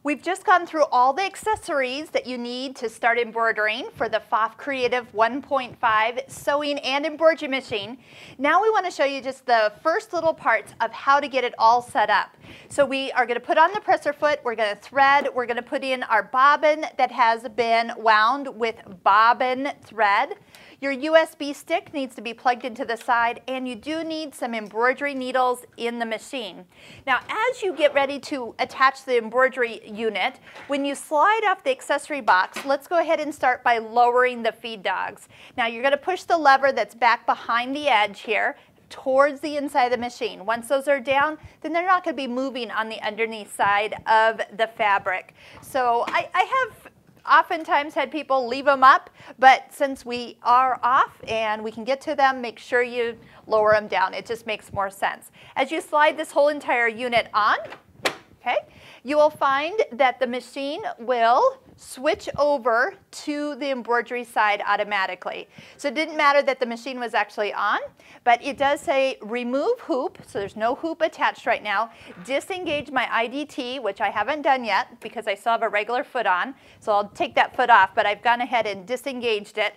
We've just gone through all the accessories that you need to start embroidering for the Pfaff Creative 1.5 sewing and embroidery machine. Now we want to show you just the first little parts of how to get it all set up. So we are going to put on the presser foot, we're going to thread, we're going to put in our bobbin that has been wound with bobbin thread. Your USB stick needs to be plugged into the side, and you do need some embroidery needles in the machine. Now, as you get ready to attach the embroidery unit, when you slide off the accessory box, let's go ahead and start by lowering the feed dogs. Now, you're going to push the lever that's back behind the edge here towards the inside of the machine. Once those are down, then they're not going to be moving on the underneath side of the fabric. So I have oftentimes had people leave them up, but since we are off and we can get to them, make sure you lower them down. It just makes more sense. As you slide this whole entire unit on, okay, you will find that the machine will switch over to the embroidery side automatically. So it didn't matter that the machine was actually on, but it does say remove hoop, so there's no hoop attached right now. Disengage my IDT, which I haven't done yet because I still have a regular foot on, so I'll take that foot off, but I've gone ahead and disengaged it.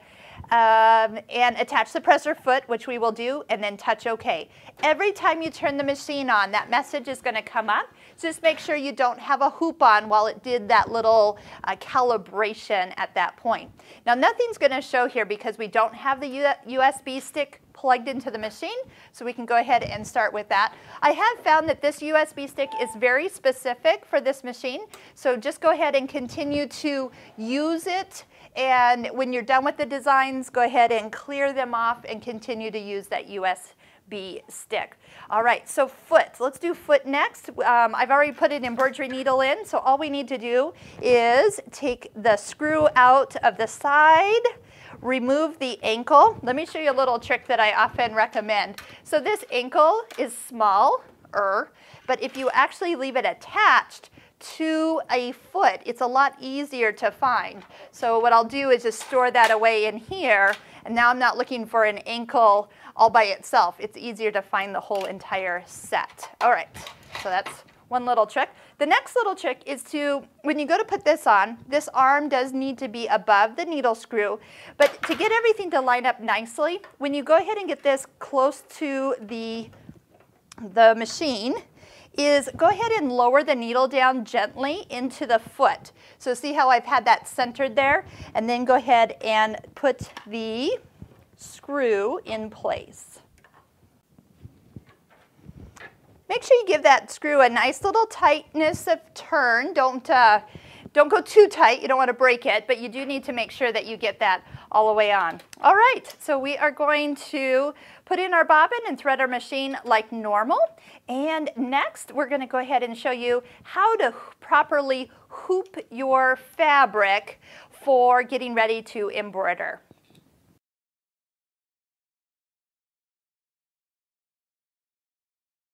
And attach the presser foot, which we will do, and then touch OK. Every time you turn the machine on, that message is going to come up. So just make sure you don't have a hoop on while it did that little calibration at that point. Now, nothing's going to show here because we don't have the USB stick plugged into the machine, so we can go ahead and start with that. I have found that this USB stick is very specific for this machine, so just go ahead and continue to use it, and when you're done with the designs, go ahead and clear them off and continue to use that USB stick. All right, so foot. Let's do foot next. I've already put an embroidery needle in, so all we need to do is take the screw out of the side, remove the ankle. Let me show you a little trick that I often recommend. So this ankle is smaller, but if you actually leave it attached to a foot, it's a lot easier to find. So what I'll do is just store that away in here, and now I'm not looking for an ankle all by itself. It's easier to find the whole entire set. All right, so that's one little trick. The next little trick is to, when you go to put this on, this arm does need to be above the needle screw, but to get everything to line up nicely, when you go ahead and get this close to the machine, is go ahead and lower the needle down gently into the foot. So see how I've had that centered there? And then go ahead and put the screw in place. Make sure you give that screw a nice little tightness of turn. Don't go too tight, you don't want to break it, but you do need to make sure that you get that all the way on. All right, so we are going to put in our bobbin and thread our machine like normal. And next, we're going to go ahead and show you how to properly hoop your fabric for getting ready to embroider.